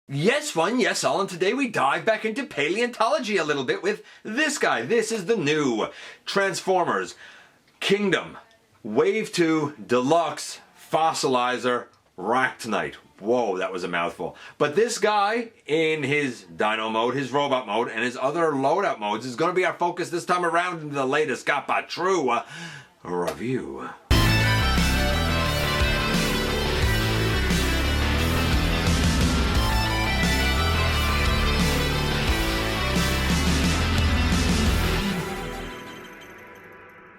Yes, one, yes, all, and today we dive back into paleontology a little bit with this guy. This is the new Transformers Kingdom Wave 2 Deluxe Fossilizer Ractonite. Whoa, that was a mouthful. But this guy, in his dino mode, his robot mode, and his other loadout modes, is going to be our focus this time around in the latest Gotbot True review.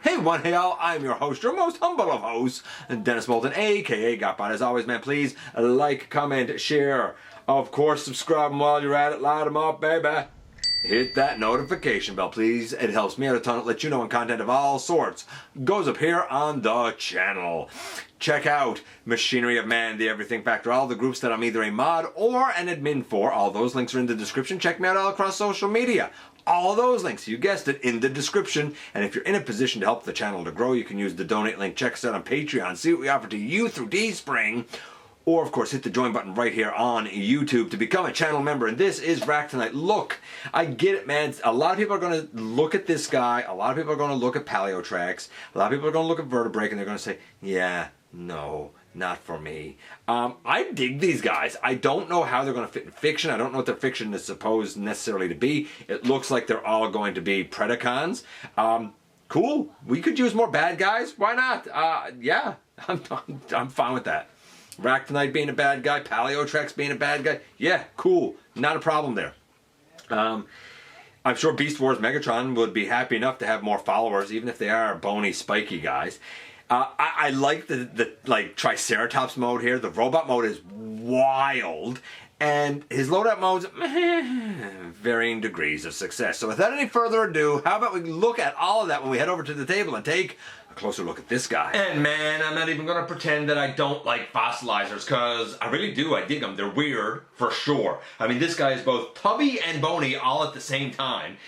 Hey one, hey all, I'm your host, your most humble of hosts, Dennis Moulton, aka Gotbot. As always, man, please like, comment, share. Of course, subscribe, and while you're at it, light them up, baby. Hit that notification bell, please. It helps me out a ton. It lets you know when content of all sorts goes up here on the channel. Check out Machinery of Man, the Everything Factor, all the groups that I'm either a mod or an admin for. All those links are in the description. Check me out all across social media. All those links, you guessed it, in the description. And if you're in a position to help the channel to grow, you can use the donate link. Check us out on Patreon. See what we offer to you through Teespring. Or, of course, hit the join button right here on YouTube to become a channel member. And this is Ractonite. Look, I get it, man. A lot of people are going to look at this guy. A lot of people are going to look at Paleotrax. A lot of people are going to look at Vertebrake, and they're going to say, yeah, no, not for me. I dig these guys. I don't know how they're going to fit in fiction. I don't know what their fiction is supposed necessarily to be. It looks like they're all going to be Predacons. Cool. We could use more bad guys. Why not? Yeah, I'm fine with that. Ractonite being a bad guy, Paleotrax being a bad guy. Yeah, cool. Not a problem there. I'm sure Beast Wars Megatron would be happy enough to have more followers, even if they are boney, spiky guys. I like the Triceratops mode here. The robot mode is wild. And his loadout modes, varying degrees of success. So without any further ado, how about we look at all of that when we head over to the table and take a closer look at this guy. And man, I'm not even going to pretend that I don't like fossilizers, because I really do. I dig them. They're weird, for sure. I mean, this guy is both tubby and boney all at the same time.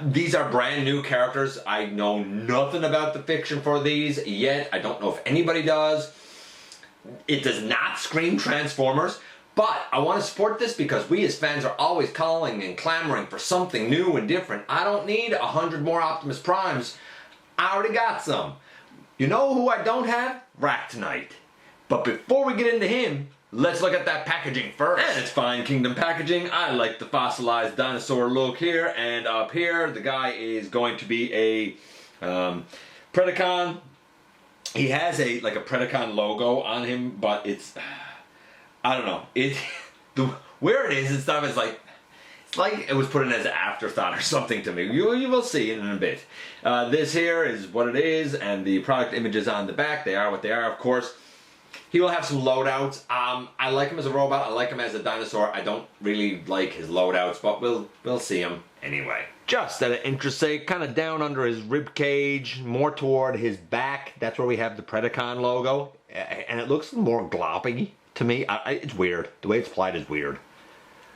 These are brand new characters. I know nothing about the fiction for these yet. I don't know if anybody does. It does not scream Transformers. But I want to support this because we as fans are always calling and clamoring for something new and different. I don't need 100 more Optimus Primes. I already got some. You know who I don't have? Ractonite. But before we get into him, let's look at that packaging first. And it's fine Kingdom packaging. I like the fossilized dinosaur look here. And up here, the guy is going to be a Predacon. He has a Predacon logo on him, but it's... I don't know. Where it is and stuff is it's like it was put in as an afterthought or something to me. You will see in a bit. This here is what it is, and the product images on the back, they are what they are, of course. He will have some loadouts. I like him as a robot. I like him as a dinosaur. I don't really like his loadouts, but we'll see him anyway. Just out of interest sake, kind of down under his rib cage, more toward his back. That's where we have the Predacon logo, and it looks more gloppy. To me, it's weird. The way it's applied is weird.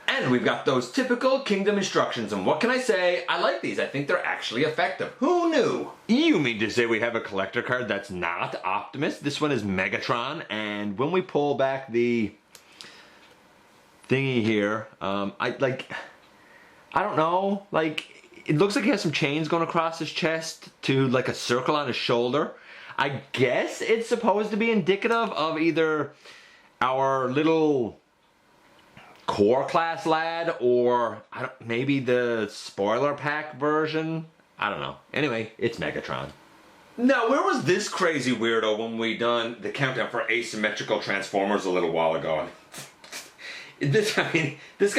And we've got those typical Kingdom instructions, and what can I say? I like these. I think they're actually effective. Who knew? You mean to say we have a collector card that's not Optimus? This one is Megatron, and when we pull back the thingy here, I don't know, it looks like he has some chains going across his chest to like a circle on his shoulder. I guess it's supposed to be indicative of either our little core class lad or maybe the spoiler pack version. I don't know. Anyway, it's Megatron. Now, where was this crazy weirdo when we done the countdown for asymmetrical Transformers a little while ago? This guy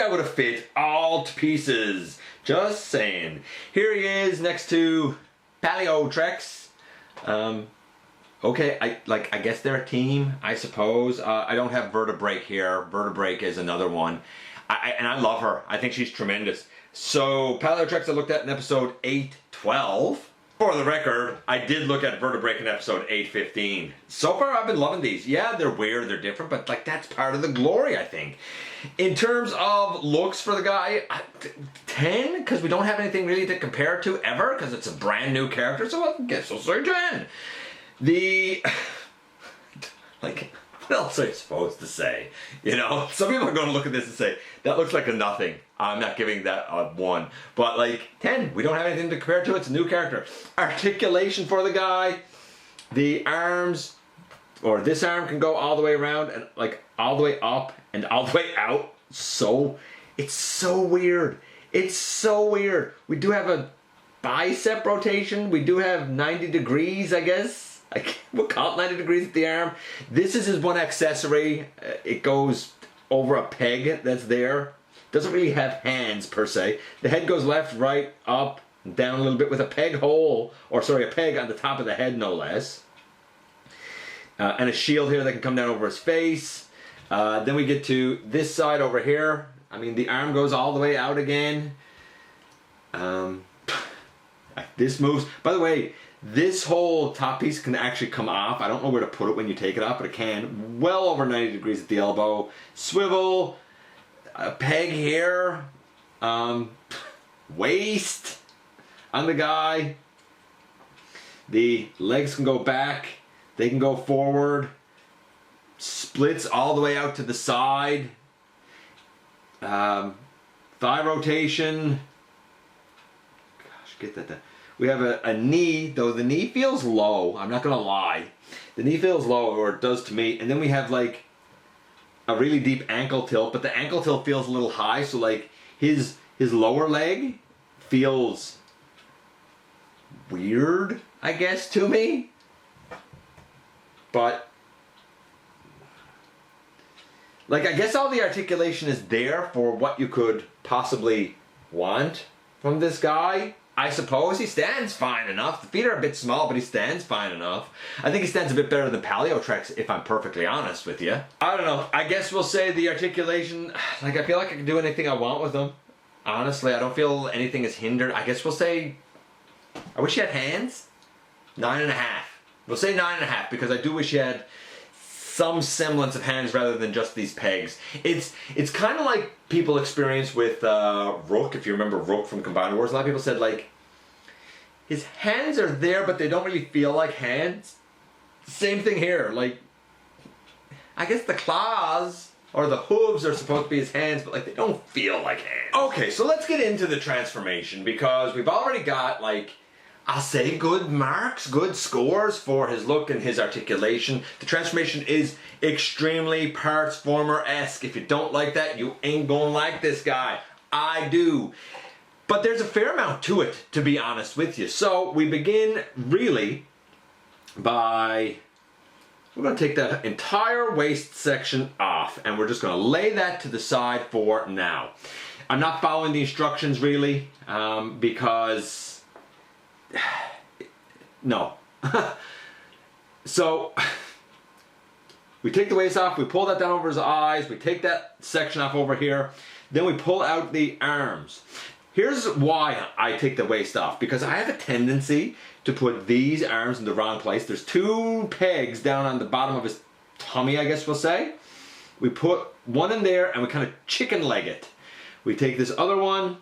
would have fit all to pieces. Just saying. Here he is next to Paleotrax. Okay, I guess they're a team, I suppose. I don't have Vertebrake here. Vertebrake is another one. And I love her. I think she's tremendous. So, Paleotrax I looked at in episode 812. For the record, I did look at Vertebrake in episode 815. So far, I've been loving these. Yeah, they're weird, they're different, but that's part of the glory, I think. In terms of looks for the guy, 10, because we don't have anything really to compare to ever, because it's a brand new character, so I guess we'll say 10. What else are you supposed to say? You know, some people are going to look at this and say, that looks like a nothing. I'm not giving that a 1. But like 10, we don't have anything to compare to. It's a new character. Articulation for the guy. The arms, or this arm can go all the way around and like all the way up and all the way out. So, it's so weird. It's so weird. We do have a bicep rotation. We do have 90 degrees, I guess. We'll call it 90 degrees at the arm. This is his one accessory. It goes over a peg that's there. Doesn't really have hands per se. The head goes left, right, up, and down a little bit with a peg hole, or sorry, a peg on the top of the head no less. And a shield here that can come down over his face. Then we get to this side over here. I mean, the arm goes all the way out again. This moves. By the way, this whole top piece can actually come off. I don't know where to put it when you take it off, but it can. Well over 90 degrees at the elbow. Swivel. A peg here. Waist on the guy. The legs can go back. They can go forward. Splits all the way out to the side. Thigh rotation. Gosh, get that down. We have a knee, though the knee feels low. I'm not going to lie. The knee feels low, or it does to me. And then we have like a really deep ankle tilt, but the ankle tilt feels a little high. So like his lower leg feels weird, I guess, to me. But like, I guess all the articulation is there for what you could possibly want from this guy. I suppose he stands fine enough. The feet are a bit small, but he stands fine enough. I think he stands a bit better than Paleotrex, if I'm perfectly honest with you. I don't know. I guess we'll say the articulation, like, I feel like I can do anything I want with him. Honestly, I don't feel anything is hindered. I guess we'll say, I wish he had hands. 9.5. We'll say 9.5, because I do wish he had some semblance of hands rather than just these pegs. It's kind of like people experience with Rook, if you remember Rook from Combined Wars. A lot of people said, like, his hands are there, but they don't really feel like hands. Same thing here. Like, I guess the claws or the hooves are supposed to be his hands, but like, they don't feel like hands. Okay, so let's get into the transformation, because we've already got, like, I'll say good marks, good scores for his look and his articulation. The transformation is extremely Transformer-esque. If you don't like that, you ain't gonna like this guy. I do. But there's a fair amount to it, to be honest with you. So we begin really by, we're gonna take that entire waist section off, and we're just gonna lay that to the side for now. I'm not following the instructions really, because no. So we take the waist off, we pull that down over his eyes, we take that section off over here, then we pull out the arms. Here's why I take the waist off, because I have a tendency to put these arms in the wrong place. There's 2 pegs down on the bottom of his tummy, I guess we'll say. We put one in there and we kind of chicken leg it. We take this other one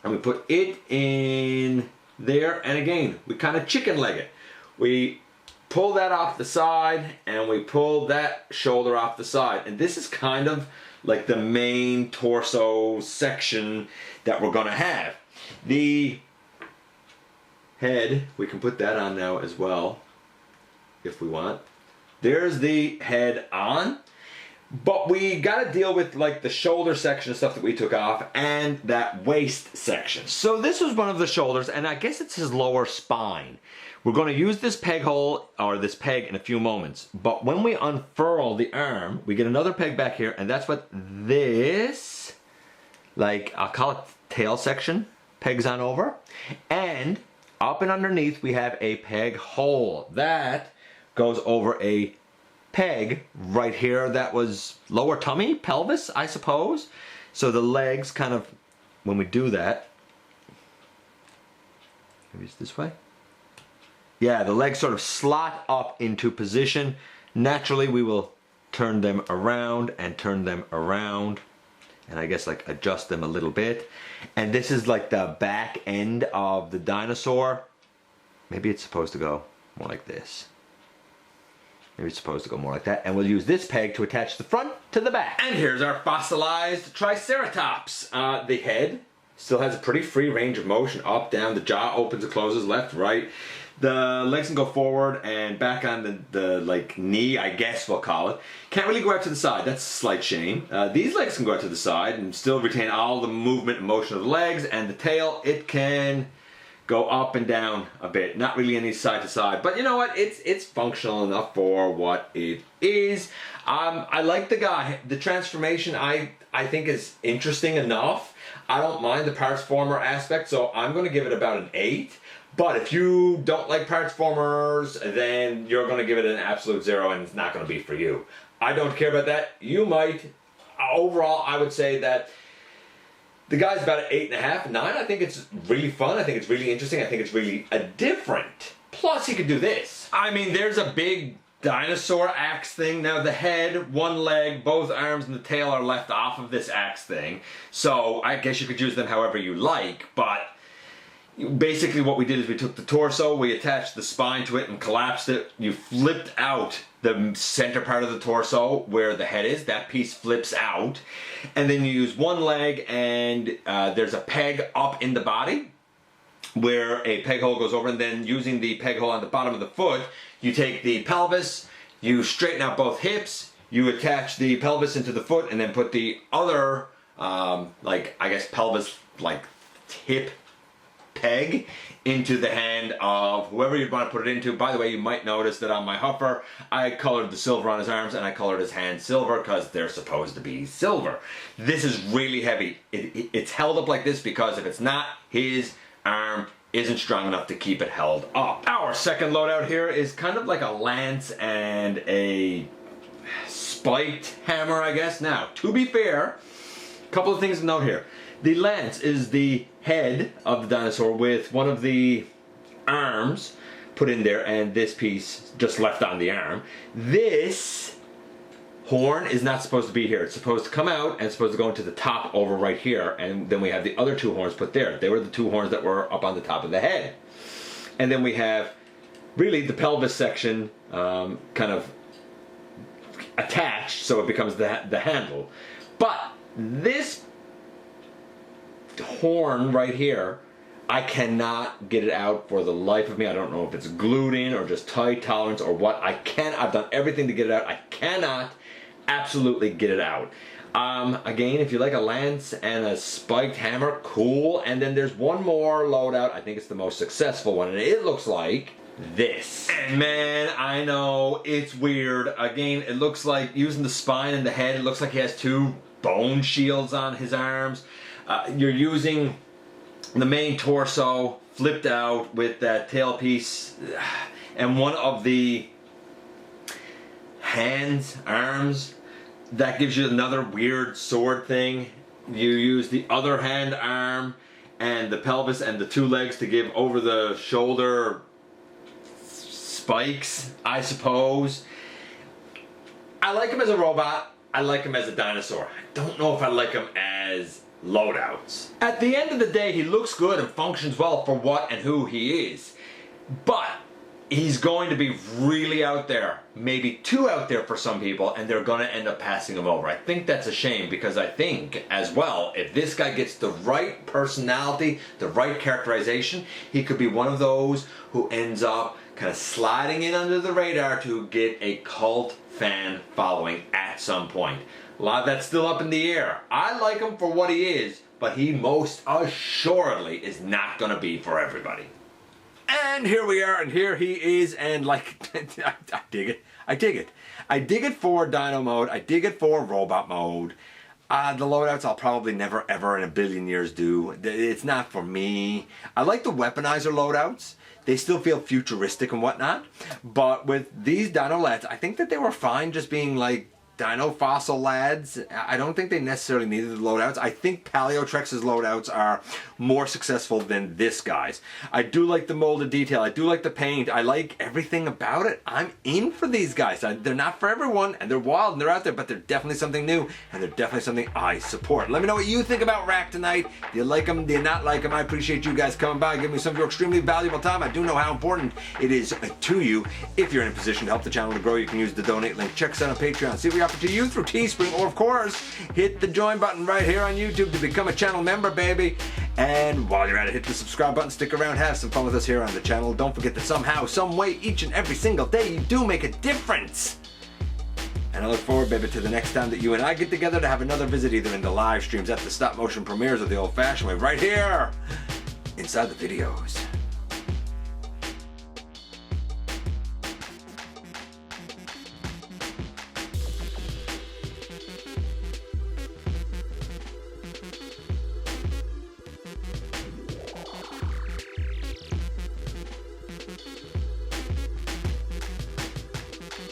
and we put it in there, and again, we kind of chicken leg it. We pull that off the side and we pull that shoulder off the side. And this is kind of like the main torso section that we're gonna have. The head, we can put that on now as well, if we want. There's the head on. But we got to deal with like the shoulder section of stuff that we took off and that waist section. So this was one of the shoulders, and I guess it's his lower spine. We're going to use this peg hole, or this peg, in a few moments. But when we unfurl the arm, we get another peg back here, and that's what this, like, I'll call it tail section, pegs on over. And up and underneath we have a peg hole. That goes over a peg right here that was lower tummy, pelvis, I suppose. So the legs kind of, when we do that, maybe it's this way. Yeah, the legs sort of slot up into position. Naturally, we will turn them around and turn them around, and I guess like adjust them a little bit. And this is like the back end of the dinosaur. Maybe it's supposed to go more like this. Maybe it's supposed to go more like that. And we'll use this peg to attach the front to the back. And here's our fossilized Triceratops. The head still has a pretty free range of motion. Up, down, the jaw opens and closes, left, right. The legs can go forward and back on the like knee, I guess we'll call it. Can't really go out to the side, that's a slight shame. These legs can go out to the side and still retain all the movement and motion of the legs, and the tail, it can go up and down a bit. Not really any side to side, but you know what? It's functional enough for what it is. I like the guy. The transformation I think is interesting enough. I don't mind the Transformer aspect, so I'm going to give it about an 8. But if you don't like Transformers, then you're going to give it an absolute 0 and it's not going to be for you. I don't care about that. You might. Overall, I would say that the guy's about an 8.5, 9. I think it's really fun. I think it's really interesting. I think it's really different. Plus, he could do this. I mean, there's a big dinosaur axe thing. Now, the head, one leg, both arms, and the tail are left off of this axe thing. So, I guess you could use them however you like, but basically what we did is we took the torso, we attached the spine to it and collapsed it. You flipped out the center part of the torso where the head is. That piece flips out. And then you use one leg and there's a peg up in the body where a peg hole goes over, and then using the peg hole on the bottom of the foot, you take the pelvis, you straighten out both hips, you attach the pelvis into the foot, and then put the other, like, I guess pelvis, like, hip peg into the hand of whoever you'd want to put it into. By the way, you might notice that on my Huffer, I colored the silver on his arms and I colored his hands silver because they're supposed to be silver. This is really heavy. It's held up like this because if it's not, his arm isn't strong enough to keep it held up. Our second loadout here is kind of like a lance and a spiked hammer, I guess. Now, to be fair, a couple of things to note here. The lance is the head of the dinosaur with one of the arms put in there and this piece just left on the arm. This horn is not supposed to be here. It's supposed to come out and it's supposed to go into the top over right here, and then we have the other two horns put there. They were the two horns that were up on the top of the head. And then we have really the pelvis section kind of attached so it becomes the handle. But this horn right here, I cannot get it out for the life of me. I don't know if it's glued in or just tight tolerance or what. I've done everything to get it out. I cannot absolutely get it out. Again, if you like a lance and a spiked hammer, cool. And then there's one more loadout. I think it's the most successful one, and it looks like this. And man, I know it's weird. Again, it looks like using the spine and the head, it looks like he has two bone shields on his arms. You're using the main torso flipped out with that tail piece and one of the hands, arms, that gives you another weird sword thing. You use the other hand arm and the pelvis and the two legs to give over the shoulder spikes, I suppose. I like him as a robot. I like him as a dinosaur. I don't know if I like him as loadouts. At the end of the day, he looks good and functions well for what and who he is. But he's going to be really out there, maybe too out there for some people, and they're going to end up passing him over. I think that's a shame, because I think, as well, if this guy gets the right personality, the right characterization, he could be one of those who ends up kind of sliding in under the radar to get a cult fan following at some point. A lot of that's still up in the air. I like him for what he is, but he most assuredly is not going to be for everybody. And here we are, and here he is, and like, I dig it. I dig it. I dig it for Dino mode. I dig it for Robot mode. The loadouts I'll probably never ever in a billion years do. It's not for me. I like the weaponizer loadouts. They still feel futuristic and whatnot. But with these Dinolets, I think that they were fine just being like Dino Fossil lads, I don't think they necessarily needed the loadouts. I think Paleotrex's loadouts are more successful than this guy's. I do like the molded detail. I do like the paint. I like everything about it. I'm in for these guys. They're not for everyone, and they're wild, and they're out there, but they're definitely something new, and they're definitely something I support. Let me know what you think about Ractonite. Do you like them? Do you not like them? I appreciate you guys coming by, giving me some of your extremely valuable time. I do know how important it is to you. If you're in a position to help the channel to grow, you can use the donate link. Check us out on Patreon. See what we offer to you through Teespring, or of course, hit the join button right here on YouTube to become a channel member, baby. And while you're at it, hit the subscribe button, stick around, have some fun with us here on the channel. Don't forget that somehow, some way, each and every single day, you do make a difference. And I look forward, baby, to the next time that you and I get together to have another visit, either in the live streams, at the stop motion premieres, or the old fashioned way, right here inside the videos.